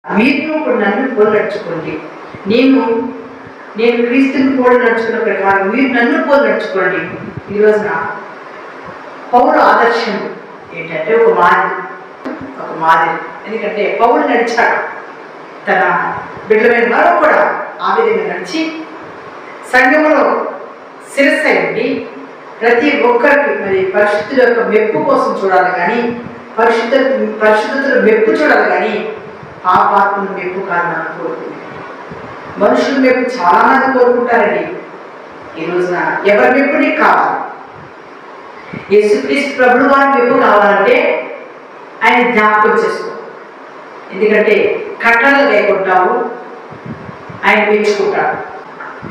మీరు కూడా నన్ను పోలి నడుచుకోండి. నేను క్రీస్తుని పోలి నడుచుకున్న ప్రకారం మీరు నన్ను పోలి నడుచుకోండి. ఈరోజున పౌలు ఆదర్శం ఏంటంటే ఒక మాదిరి. ఎందుకంటే పౌలు నడిచాడు, తన బిడ్డలైన వారు కూడా ఆ విధంగా నడిచి సంఘములో శిరస్సు ఉండి ప్రతి ఒక్కరికి మరి పరిశుద్ధుల యొక్క మెప్పు కోసం చూడాలి, కానీ పరిశుద్ధతల మెప్పు చూడాలి, కానీ పాపాత్మను మెప్పు కారణాన్ని కోరుకుంది. మనుషుల మెప్పు చాలా మంది కోరుకుంటారండి. ఈ రోజున ఎవరి మెప్పు నీకు కావాలి? యేసుక్రీస్తు ప్రభువు వారి మెప్పు కావాలంటే ఆయన జ్ఞాపకం చేసుకో. ఎందుకంటే కట్టలు లేకుంటావు, ఆయన మెచ్చుకుంటాడు.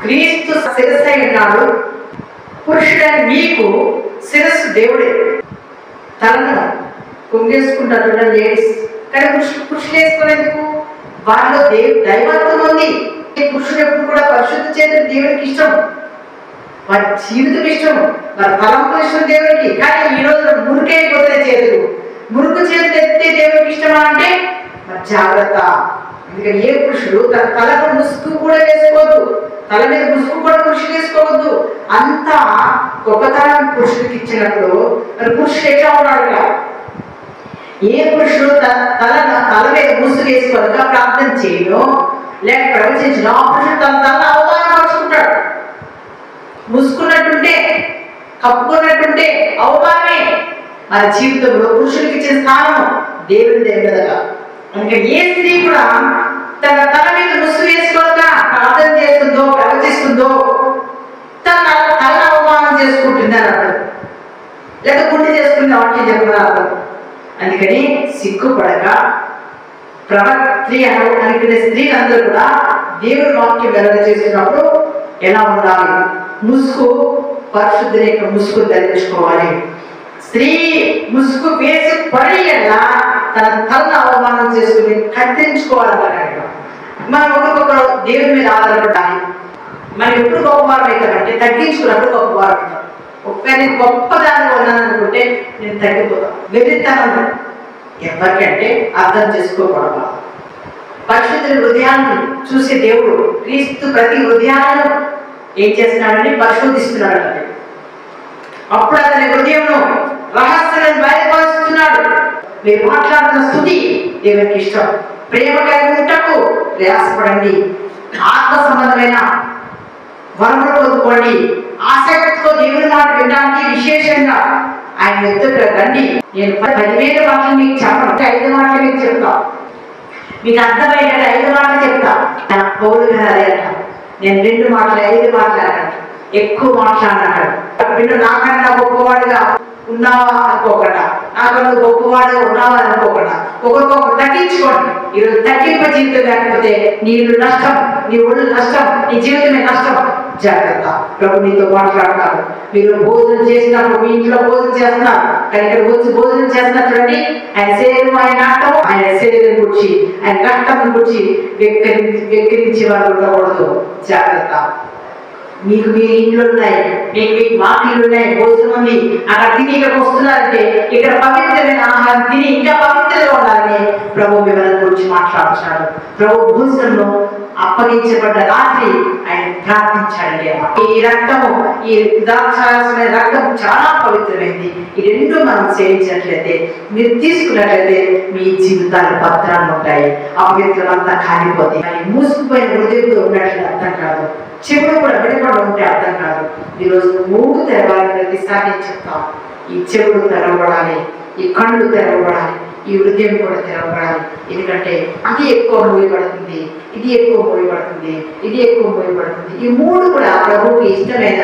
క్రీస్తు శిరస్సు అయి ఉన్నాడు. పురుషుడైన నీకు శిరస్సు దేవుడే. తలను కుంగేసుకుంటారు లేడీస్, కానీ పురుషులు వేసుకునేందుకు వారిలో దైవత్వం ఉంది. పురుషుడు ఎప్పుడు కూడా పరిశుద్ధ చేతులు దేవుడికి ఇష్టం, వారి జీవితం ఇష్టం, వారి తలంపులు ఇష్టం దేవుడికి. కానీ ఈ రోజు మురికైపోతున్న చేతులు, మురుకు చేతులు ఎత్తే దేవుడికి ఇష్టమా అంటే మరి జాగ్రత్త. ఎందుకంటే ఏ పురుషుడు తన తలకు ముసుగు కూడా వేసుకోవద్దు, తల మీద ముసుగు కూడా పురుషుడు వేసుకోవద్దు. అంతా గొప్పతనం పురుషుడికి ఇచ్చినప్పుడు మరి పురుషుడు ఎట్లా ఉన్నాడుగా? ఏ పురుషుడు తల మీద ముసుగు వేసుకోవాలిగా ప్రార్థన చేయను లేక ప్రవచించను, ఆ పురుషుడు తన అవమానపరుచుకుంటాడు. ముసుకున్నట్టుంటే కప్పుకున్నట్టుంటే అవమానమే. మన జీవితంలో పురుషుడికి ఇచ్చే స్థానం దేవుని దగ్గరగా. అందుకే ఏ స్త్రీ కూడా తన తల మీద ముసుగు వేసుకోగా ప్రార్థన చేస్తుందో ప్రవచిస్తుందో తన తల అవమానం చేసుకుంటుంది అని అర్థం, లేదా గుండె చేసుకుని వాక్యం చెప్పిన అర్థం. అందుకని సిగ్గుపడక ప్రవక్త్రి అనుకునే స్త్రీలందరూ కూడా దేవుని వాక్యం వెలగ చేసినప్పుడు ఎలా ఉండాలి? ముసుగు పరిశుద్ధి యొక్క ముసుగు ధరించుకోవాలి. స్త్రీ ముసుగు వేసి పడి ఎలా తన తలను అవమానం చేసుకుని కత్తిరించుకోవాలన్నాడు. మనం ఒకరికొకరు దేవుని మీద ఆధారపడాలి. మనం ఎప్పుడు గొప్పవారం అవుతామంటే తగ్గించుకున్నప్పుడు గొప్పవారం అవుతాం. నేను గొప్పదాన్ని ఉన్నాను అనుకుంటే నేను తగ్గిపోతాను, వెళ్తాను. ఎవరికంటే అర్థం చేసుకోకూడదు. పరిశుద్ధుల హృదయాన్ని చూసే దేవుడు క్రీస్తు ప్రతి హృదయాలను ఏం చేస్తున్నాడని పరిశోధిస్తున్నాడు. అప్పుడు అతని హృదయంలో రహస్యాలను బయలుపరుస్తున్నాడు. మీరు మాట్లాడుతున్న స్తుతి దేవునికి ఇష్టం. ప్రేమ కలిగి ఉంటకు ప్రయాసపడండి. ఆత్మ సంబంధమైన వరములు పొందుకోండి. ఆసక్తితో దేవుని మాట వినడానికి విశేషంగా ఆయన ఎదుట రండి. నేను 10,000 మాటలు మీకు చెప్పను, 5 మాటలు మీకు చెప్తా. మీకు అర్థమయ్యే 5 మాటలు చెప్తా. నా పౌలు గారు అదే అంటారు, నేను 2 మాటలు 5 మాటలు అన్నాడు, ఎక్కువ మాట్లాడినాడు. వీళ్ళు నాకన్నా గొప్పవాడుగా ఉన్నావా అనుకోకుండా, నాకన్నా గొప్పవాడు ఉన్నావా అనుకోకుండా ఒకరికొకరు తగ్గించుకోండి. ఈరోజు తగ్గింప జీవితం లేకపోతే నీళ్ళు నష్టం, నీ ఒళ్ళు నష్టం, నీ జీవితమే నష్టం. జాగ్రత్త. ప్రభు నీతో మాట్లాడతారు. మీరు భోజనం చేసినప్పుడు మీ ఇంట్లో భోజనం చేస్తున్నారు, కానీ ఇక్కడ వచ్చి భోజనం చేస్తున్నారు చూడండి. ఆయన శరీరం, ఆయన రక్తం, ఆయన శరీరం గురించి, ఆయన రక్తం గురించి వెక్కిరించే వారు ఉండకూడదు. జాగ్రత్త. మీకు మీ ఇంట్లో ఉన్నాయి, మీకు వాకిళ్ళు ఉన్నాయి, భోజనం ఉంది, అక్కడ తిని ఇక్కడికి వస్తున్నారంటే ఇక్కడ పవిత్రమైన ఆహారం తిని ఇంకా పవిత్రంగా ఉండాలని ప్రభు వివరణ గురించి మాట్లాడుతున్నాడు. ప్రభు భోజనంలో అప్పగించబడ్డ రాత్రి ఆయన ప్రార్థించాడండి. ఈ రక్తము, ఈ ద్రాక్షారసమైన రక్తం చాలా పవిత్రమైంది. ఈ 2 మనం సేవించినట్లయితే, మీరు తీసుకున్నట్లయితే మీ జీవితాలు భద్రంగా ఉంటాయి. అపవిత్రం అంతా కాలిపోతాయి. మరి మూసుకుపోయిన హృదయంతో ఉన్నట్లు అర్థం కాదు, చెవులు కూడా విడపడి ఉంటే అర్థం కాదు. ఈరోజు 3 తెరవాలని ప్రతిసారి చెప్తాం. ఈ చెవులు తెరవబడాలి, ఈ కళ్ళు తెరవబడాలి, ఈ హృదయం కూడా తెరవబడాలి. ఎందుకంటే ఇది ఎక్కువ మోయబడుతుంది, ఇది ఎక్కువ మోయబడుతుంది, ఇది ఎక్కువ మోయబడుతుంది. ఈ 3 కూడా ప్రభువుకి ఇష్టమైన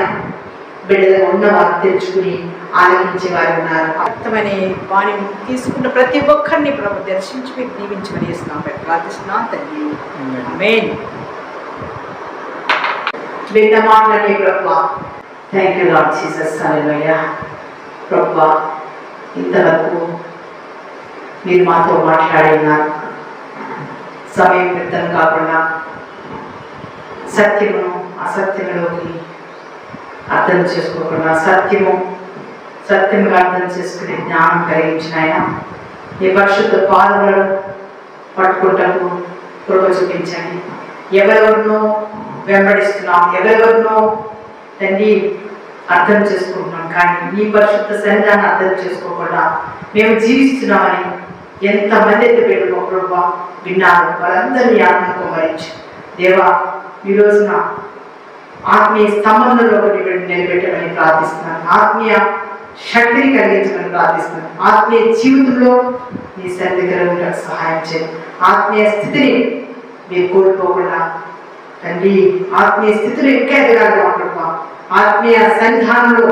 బిడ్డగా ఉన్నవారు తెరుచుకుని ఆలకించే వారు ఉన్నారు. అర్థమైన వాణి తీసుకున్న ప్రతి ఒక్కరిని ప్రభు దర్శించి మీకు దీవించమని ఇస్తున్నాం, ప్రార్థిస్తున్నాం తండ్రి. ఆమేన్. విన్న మాటలనే ప్రభువా, థ్యాంక్ యూ లార్డ్ జీసస్. హల్లెలూయా. ప్రభువా, ఇంతవరకు మీరు మాతో మాట్లాడినారు. సమయం వ్యర్థం కాకుండా సత్యమును అసత్యములోకి అర్థం చేసుకోకుండా సత్యముగా అర్థం చేసుకునే జ్ఞానం కలిగించిన ఆయన, ఈ పరిశుద్ధ పాదములను పట్టుకుంటకు కృప చూపించండి. ఎవరెవరినో వెంబడిస్తున్నాం, ఎవరెవరినో తండ్రి అర్థం చేసుకుంటున్నాం, కానీ నీ పరిశుద్ధ సన్నిధాన్ని అర్థం చేసుకోకుండా మేము జీవిస్తున్నామని ఎంతమంది అయితే పెట్టు ప్రభా విన్నారు, వాళ్ళందరినీ ఆత్మకు మరించు దేవా. ఈ రోజున ఆత్మీయ స్తంభంలో నిలబెట్టమని ప్రార్థిస్తున్నాను. ఆత్మీయ శక్తిని కలిగించమని ప్రార్థిస్తున్నాను. ఆత్మీయ జీవితంలో నీ సన్నిధిలో ఉండడానికి సహాయం చేయండి. ఆత్మీయ స్థితిని మీరు కోల్పోకుండా తండ్రి ఆత్మీయ స్థితిలో ఇంకా ఎదగాలి. ప్రభా ఆత్మీయ సన్నిధానంలో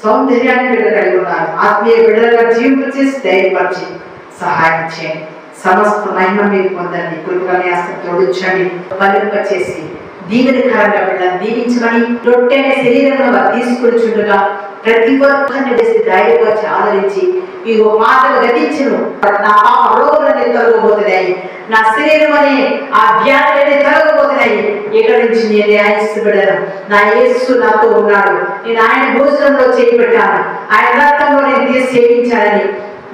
సౌందర్యాన్ని బిడ్డ కలిగి ఉండాలి. ఆత్మీయ బిడ్డలుగా జీవితం చేసి ధైర్యపరిచి సహాయం చేయండి. సమస్త మహిమ మీరు పొందండి. కృపని ఆస్తి తోడించండి, ఫలింప చేసి దీవెనకరంగా బిడ్డను దీవించమని రొట్టెనే శరీరంలో తీసుకొచ్చుండగా ప్రతి ఒక్కరిని వేసి ధైర్యపరిచి ఆదరించి ఈ మాటలు గతించను. నా పాప రోగులన్నీ తొలగబోతున్నాయి, నా శరీరం అనే ఆ వ్యాధులన్నీ తొలగబోతున్నాయి. ఇక్కడ నుంచి నేను ఆశిస్తబడ్డాను. నా యేసు నాతో ఉన్నాడు, నేను ఆయన భోజనంలో చేపెట్టాను, ఆయన రక్తంలో నేను తీసి సేవించాలని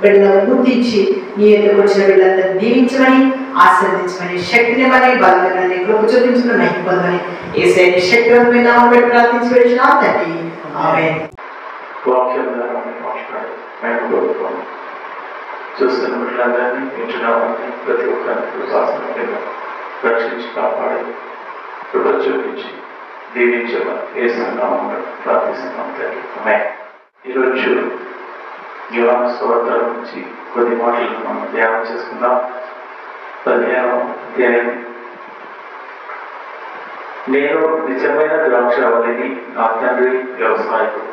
బిడ్డలను గుర్తించి నీ ఎదురు వచ్చిన బిడ్డలందరూ దీవించమని ఆశీర్వదించమని శక్తినివ్వని బలమని కృప చూపించమని మహిమ పొందమని యేసయ్య శక్తిని మీద నామములో ప్రార్థించి వేడుచున్నాం తండ్రి. ఆమేన్. వాక్యం ద్వారా మాట్లాడు చూస్తున్న బిడ్డలందరినీ వింటున్నామని ప్రతి ఒక్కరిని శాసనంగా రక్షించి కాపాడి కృప చూపించి దీవించమని యేసు నామములో ప్రార్థిస్తున్నాం తండ్రి. ఆమేన్. ఈరోజు యోహాను సువార్త నుంచి కొద్ది మాటలు మనం ధ్యానం చేసుకుందాం. 15వ అధ్యాయం. నేను నిజమైన ద్రాక్షావళిని, నా తండ్రి వ్యవసాయకుడు.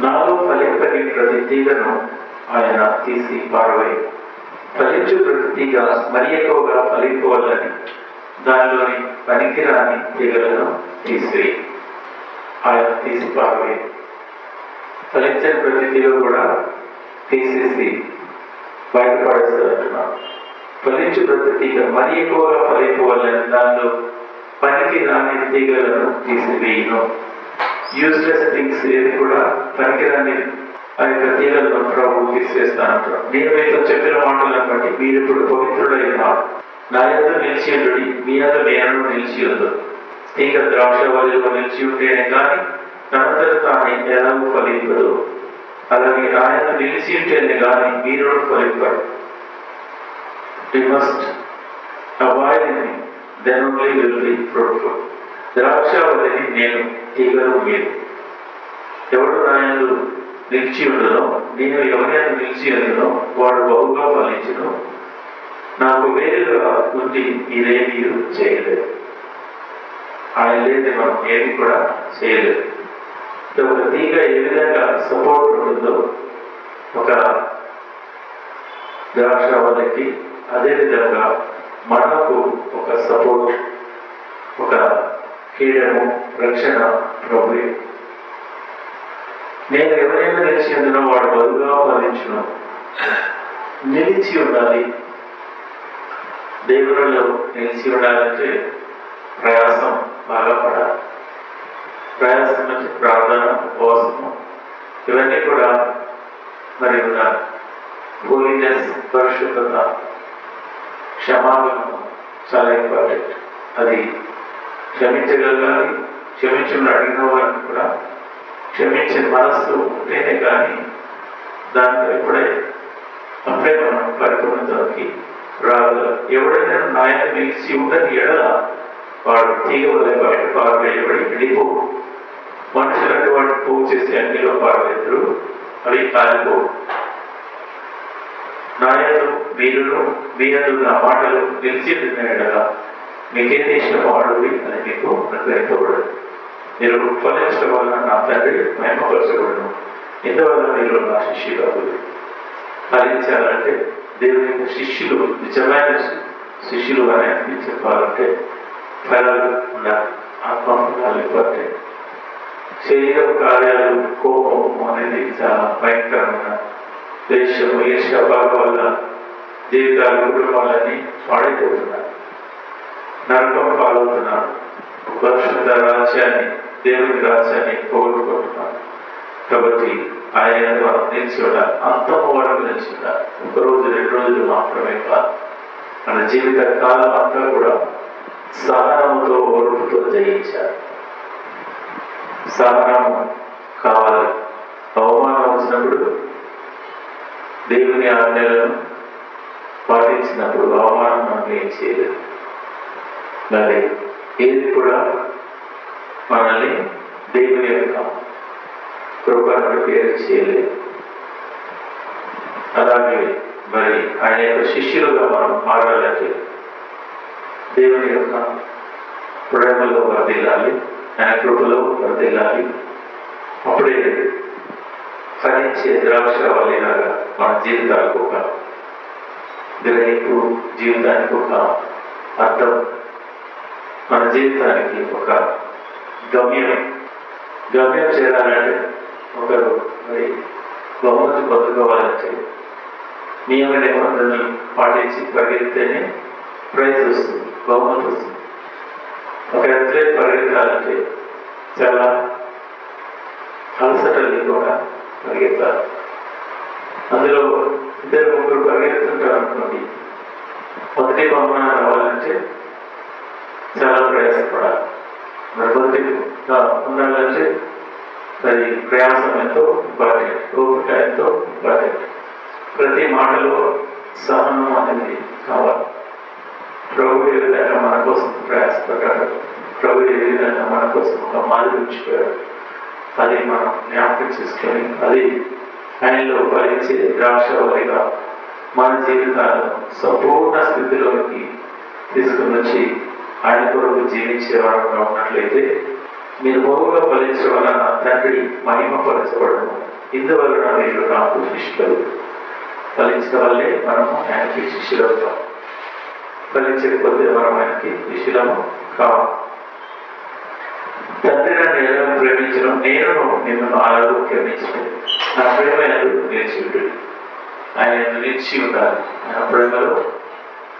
నాలో ఫలింపని ప్రతి తీగను ఆయన తీసి పారవేయి, ఫలించు ప్రతి తీగ మరి ఎక్కువగా ఫలింపవల్లని దానిలోని పనికిరాని తీగలను తీసివేయి. ఆయన తీసి పారవేయి. ఫలించిన ప్రతి తీగ కూడా తీసేసి బయటపడేస్తారంటున్నాను. ఫలించు ప్రతి తీగ మరి ఎక్కువగా ఫలింపవల్లని దానిలో పనికి రాని తీగలను తీసివేయను. యూస్లెస్ థింగ్స్ ఏది కూడా పనికిరాని ఆ యొక్క తీగలను ప్రభు తీసివేస్తానంటారు. నేను మీతో చెప్పిన మాటలను బట్టి మీరు ఇప్పుడు పవిత్రుడైనారు. నా యందు నిలిచి ఉండుడి, మీ యందు నేను నిలిచి ఉండు. తీగ ద్రాక్షావళిలో నిలిచి ఉంటేనే కానీ తనంతట తాను ఎలాగూ ఫలింపదు. అలాగే ఆయన నిలిచి ఉంటేనే కానీ మీరు ఫలింపడు. We must abide in him, then only will be fruitful. ద్రాక్షావళిని నేను, తీగలు మీరు. ఎవడు నాయందు నిలిచి ఉండదో, నేను ఎవరి నిలిచి ఉండదో వాడు బహుగా ఫలించును. నాకు వేరుగా ఉండి మీరేమీ చేయలేదు. ఆయన లేదు మనం ఏమి కూడా చేయలేదు. ఒక తీగ ఏ విధంగా సపోర్ట్ ఉంటుందో ఒక ద్రాక్షావళికి, అదేవిధంగా మనకు ఒక సపోర్ట్, ఒక కీడము, రక్షణ ప్రభు. నేను ఎవరైనా నిలిచి ఉందో వాడు బదులుగా ఫలించును. నిలిచి ఉండాలి. దేవునిలో నిలిచి ఉండాలంటే ప్రయాసం బాగా పడాలి. ప్రయాసం అంటే ప్రార్థన, ఉపవాసము, ఇవన్నీ కూడా మరి ఉండాలి. హోలీనెస్, పరిశుద్ధత, క్షమాగుణం చాలా ఇంపార్టెంట్. అది క్షమించగలగాలి. క్షమించమని అడిగిన వారిని కూడా క్షమించే మనస్సు ఉంటేనే కానీ దాంట్లో అప్పుడే మనం పరిపూర్ణతకి రాగలం. ఎవడైనా నాయన నిలిచి ఉండని ఎడల వాడు తీగ వల్ల బయట పారవేయబడి వెళ్ళిపోవు. మనుషులంటే వాడు పోగు చేసి అగ్నిలో పారవేద్దరు, అవి కాలిపోవు. నాయను మీరును మీ యందు నా మాటలు నిలిచి ఎడల మీకేం ఇష్టపడు అని మీకు అనుగ్రహించబడదు. మీరు ఫలించడం వల్ల నా తండ్రి మహిమపరచబడను. ఇందువల్ల మీరు నా శిష్యులు. ఫలించాలంటే దేవుని యొక్క శిష్యులు, నిజమైన శిష్యులు అని చెప్పాలంటే ఫలాలు ఉండాలి. ఆత్మఫలాలు ఇంపార్టెంట్. శరీర కార్యాలు, కోపము అనేది చాలా భయంకరమైన ద్వేషము, ఈర్ష్య భాగం వల్ల జీవితాలు, కుటుంబాలన్నీ పాడైపోతున్నారు, నరకం పాలవుతున్నారు. పరిశుద్ధ రాజ్యాన్ని, దేవుని రాజ్యాన్ని పోగొట్టుకుంటున్నారు. కాబట్టి ఆయన నిలిచి ఉండాలి. అంతము వరకు నిలిచి ఉండాలి. 1 రోజు 2 రోజులు మాత్రమే కాదు. మన జీవిత కాలం అంతా కూడా సహనముతో ఓర్పుతో జయించారు. సహనము కావాలి. అవమానం వచ్చినప్పుడు దేవుని ఆజ్ఞలను పాటించినప్పుడు అవమానం మనం ఏం చేయలేదు. మరి ఏది కూడా మనల్ని దేవుని యొక్క కృపను పేరు చేయలేదు. అలాగే మరి ఆయన యొక్క శిష్యులుగా మనం మారాలంటే దేవుని యొక్క ప్రేమలో వర్ధిల్లాలి, ఆయన కృపలో వర్ధిల్లాలి. అప్పుడే ఫలించే ద్రాక్షవల్లిలాగా మన జీవితాలకు ఒక గ్రహింపు, జీవితానికి ఒక అర్థం, మన జీవితానికి ఒక గమ్యం చేరాలంటే ఒకరు మరి బహుమతి పొందుకోవాలంటే నియమ నిబంధనలు పాటించి పరిగెడితేనే ప్రైజ్ వస్తుంది, బహుమతి వస్తుంది. ఒక అథ్లెట్ పరిగెత్తాలంటే చాలా అలసటల్ని కూడా పరిగెత్తాలి. అందులో 2-3 పరిగెత్తుంటారు అనుకోండి, మొదటి బహుమానం రావాలంటే చాలా ప్రయాసపడాలి. మరి మొదటిగా ఉండాలంటే అది ప్రయాసం ఎంతో ఇంపార్టెంట్, ఓపిక ఎంతో ఇంపార్టెంట్. ప్రతి మాటలో సహనం అనేది కావాలి. ప్రభు ఏ విధంగా మన కోసం ప్రయాసపడ్డాడు, ప్రభు ఏ విధంగా మన కోసం ఒక మాదిరి ఉంచిపోయాడు, అది మనం జ్ఞాపకం చేసుకొని అది ఆయనలో ఫలించే ద్రాక్షవల్లిగా మన జీవితాలను సంపూర్ణ స్థితిలోకి తీసుకుని వచ్చి ఆయన కొరకు జీవించేవాడుగా ఉన్నట్లయితే మీరు బహుగా ఫలించడం వలన తండ్రి మహిమపరచబడము. ఇందువలన మీరు నాకు శిష్యులు. ఫలించడం వల్లే మనము ఆయనకి శిష్యులవుతాం. ఫలించకపోతే మనం ఆయనకి శిష్యులము కావు. తండ్రి నన్ను ఎలా ప్రేమించడం, నేను నిన్ను అలాగూ ప్రేమించడం. నా ప్రేమ ఎందుకు నిలిచి ఉంటుంది, ఆయన నిలిచి ఉండాలి, ఆయన ప్రేమలో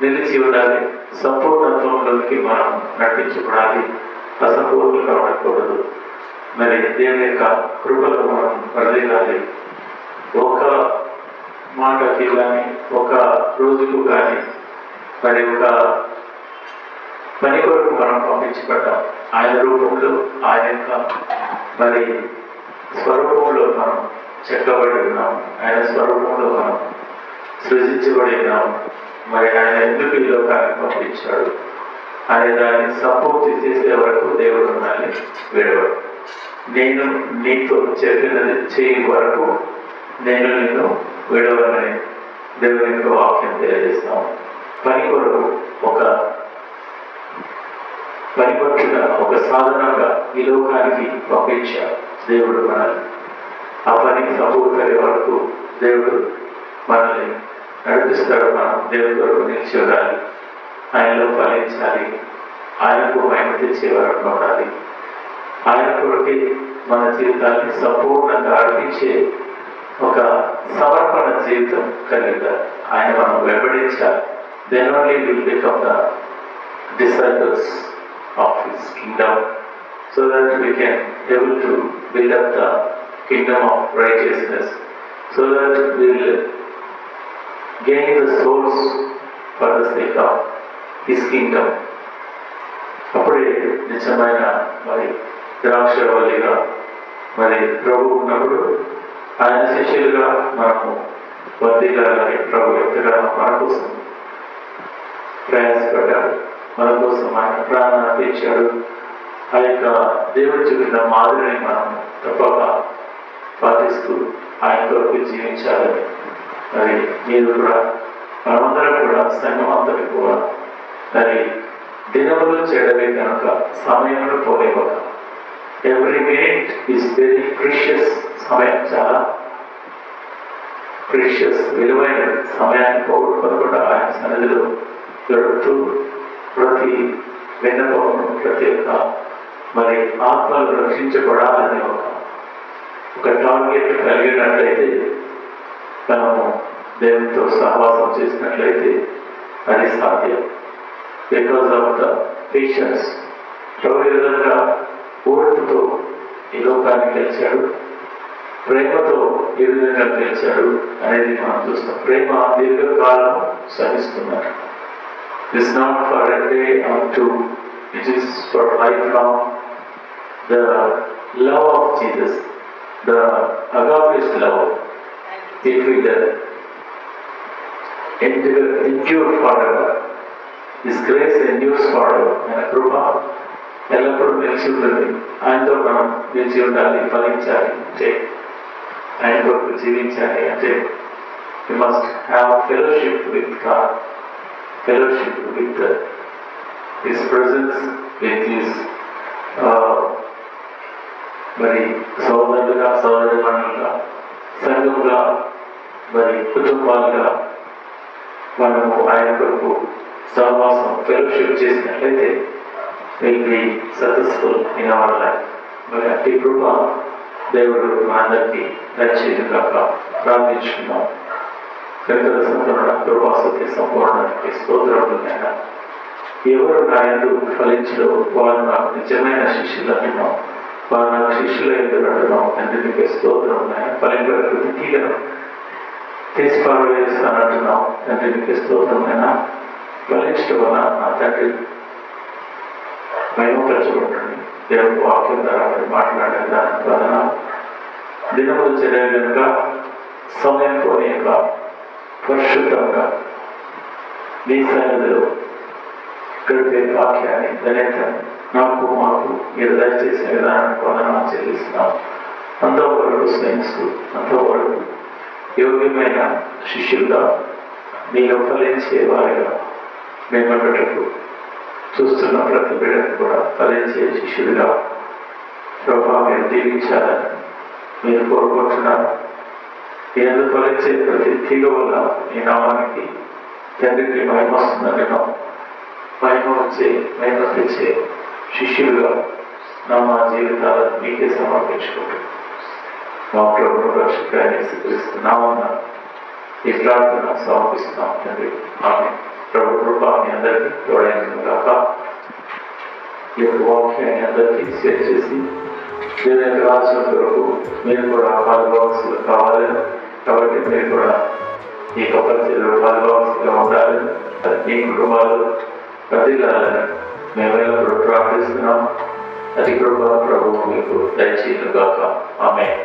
నిలిచి ఉండాలి. సంపూర్ణత్వంలోకి మనం నడిపించబడాలి, అసంపూర్ణంగా ఉండకూడదు. మరి దేవుని యొక్క కృపలో మనం వర్ధిల్లాలి. ఒక మాటకి కానీ, ఒక రోజుకు కానీ, మరి ఒక పని కొరకు మనం పంపించబడ్డాం. ఆయన రూపంలో, ఆయన యొక్క మరి స్వరూపంలో మనం చెక్కబడి ఉన్నాము. ఆయన స్వరూపంలో మనం సృజించబడి ఉన్నాము. మరి ఆయన ఎందుకు ఈ లోకానికి పంపించాడు, ఆయన దాన్ని సంపూర్తి చేసే వరకు దేవుడు ఉండాలి, వేడవాడు. నేను నీతో చెప్పినది చేయి వరకు నేను నిన్ను విడవని దేవుని యొక్క వాక్యం తెలియజేస్తాము. పని కొరకు ఒక పనిపట్టుగా, ఒక సాధనంగా ఈ లోకానికి పంపించాడు దేవుడు మనల్ని. ఆ పనికి సంపూర్తి వరకు దేవుడు మనల్ని నడిపిస్తాడు. మనం దేవుడి కొరకు నిలిచి ఉండాలి, ఆయనలో ఫలించాలి, ఆయనకు మహిమ తెచ్చే వరకు ఉండాలి. ఆయన కొరకి మన జీవితాన్ని సంపూర్ణంగా అర్పించే ఒక సమర్పణ జీవితం కలిగి ఆయన మనం వెంబడించాలి. Then only we will become the disciples of His kingdom, so that we can able to build up the kingdom of righteousness, so that we will gain the souls for the sake of His kingdom. అప్పుడే నిజమైన మరి ద్రాక్షవల్లిగా మరి ప్రభు ఉన్నప్పుడు ఆయన శిష్యులుగా మనము వర్ధిల్లాలని ప్రభు ఎంతగానో మన కోసం ప్రయాసపడ్డాడు, మన కోసం ఆయన ప్రాణాన్ని అర్పించాడు. ఆ యొక్క దేవుడు చూపిన మాదిరిని మనం తప్పక పాటిస్తూ ఆయన కొరకు జీవించాలని మరి మీరు కూడా మనమందరం కూడా సంఘం అంతటి కూడా మరి దినములు చెడవే కనుక సమయంలో పోలేవక. Every minute is very precious. సమయం చాలా ప్రీషియస్, విలువైన సమయాన్ని పోగొట్టుకోకుండా ఆయన సన్నిధిలో గడుపుతూ ప్రతి విన్నపమును, ప్రతి ఒక్క మరి ఆత్మలు రక్షించబడాలని ఒక టార్గెట్ కలిగినట్లయితే, మనము దేవునితో సహవాసం చేసినట్లయితే అది సాధ్యం. Because of the patience. ప్రభు ఏ విధంగా ఓర్పుతో ఈ లోకాన్ని గెలిచాడు, ప్రేమతో ఏ విధంగా గెలిచాడు అనేది మనం చూస్తాం. ప్రేమ దీర్ఘకాలం సహిస్తున్నారు. It is not for a day or two, it is for lifelong. The love of Jesus, the agape's love, it will endure forever. His grace endures forever. ఆయన కృప ఎల్లప్పుడూ నిలిచి ఉంటుంది. ఆయనతో మనం నిలిచి ఉండాలి, ఫలించాలి అంటే, ఆయన కొరకు జీవించాలి అంటే, we must have fellowship with God, fellowship with His presence, with His మరి సోదరులుగా, సోదరిమణులుగా, సంఘంగా, మరి కుటుంబాలుగా మనము ఆయన కొరకు సహవాసం, ఫెలోషిప్ చేసినట్లయితే will be successful in our life. మరి అట్టి కృప దేవుడు మా అందరికీ దయచేయుగా ప్రార్థించుకున్నాం. కృతజ్ఞత సంపూర్ణ కృపా సత్య సంపూర్ణానికి స్తోత్రములైనా. ఎవరు నా యందు ఫలించడం వారు నాకు నిజమైన శిష్యులన్నాం, వారు నాకు శిష్యుల ఎందుకంటున్నాం. తండ్రికి స్తోత్రములైనా. ఫలింపే ప్రతి తీగను తీసి పారవేస్తానంటున్నాం. తండ్రికి స్తోత్రమైనా. ఫలించడం వల్ల నా తండ్రి మహిమపరచబడుతుంది. దేవుడు వాక్యం ద్వారా మాట్లాడే దాని వలన దినములు చర్య కనుక సమయం పోనీ యొక్క పరిశుద్ధంగా నీ సన్నిధిలో గడిపే వాక్యాన్ని ధన్యతను నాకు మాకు మీరు దయచేసిన విధానానికి వందనాలు చెల్లిస్తున్నాం. అంతవరకు స్నేహిస్తూ అంతవరకు యోగ్యమైన శిష్యులుగా మీరు ఫలించే వారిగా మేమటకు చూస్తున్న ప్రతి బిడ్డను కూడా ఫలించే శిష్యుడిగా ప్రభావం మీరు దీవించాలని మీరు కోరుకుంటున్నారు. ఎందుకు ఫలించే ప్రతి తీగ వల్ల ఈ నామానికి తండ్రికి మహిమ వస్తుందని మహిమ తెచ్చే శిష్యులుగా మా జీవితాలను మీకే సమర్పించుకుంటూ మా ప్రభువు రక్షకుడైన యేసుక్రీస్తునామమున ఈ ప్రార్థన సమర్పిస్తున్నాం తండ్రి. ఆమె ప్రభు కృప మీ అందరికీ తోడైనది గాక. ఈ యొక్క వాక్యాన్ని అందరికీ షేర్ చేసి దేవుని రాజ్యం కొరకు మీరు కూడా పాల్గొవలసిన కావాలని, కాబట్టి మీరు కూడా ఈ యొక్క పరిచయంలో పాల్గొవలసిగా ఉండాలని, మీ కుటుంబాలు ప్రతిలాలని మేము ఎల్లప్పుడూ ప్రార్థిస్తున్నాం. అది కృప ప్రభువు మీకు దయచేయును గాక. ఆమేన్.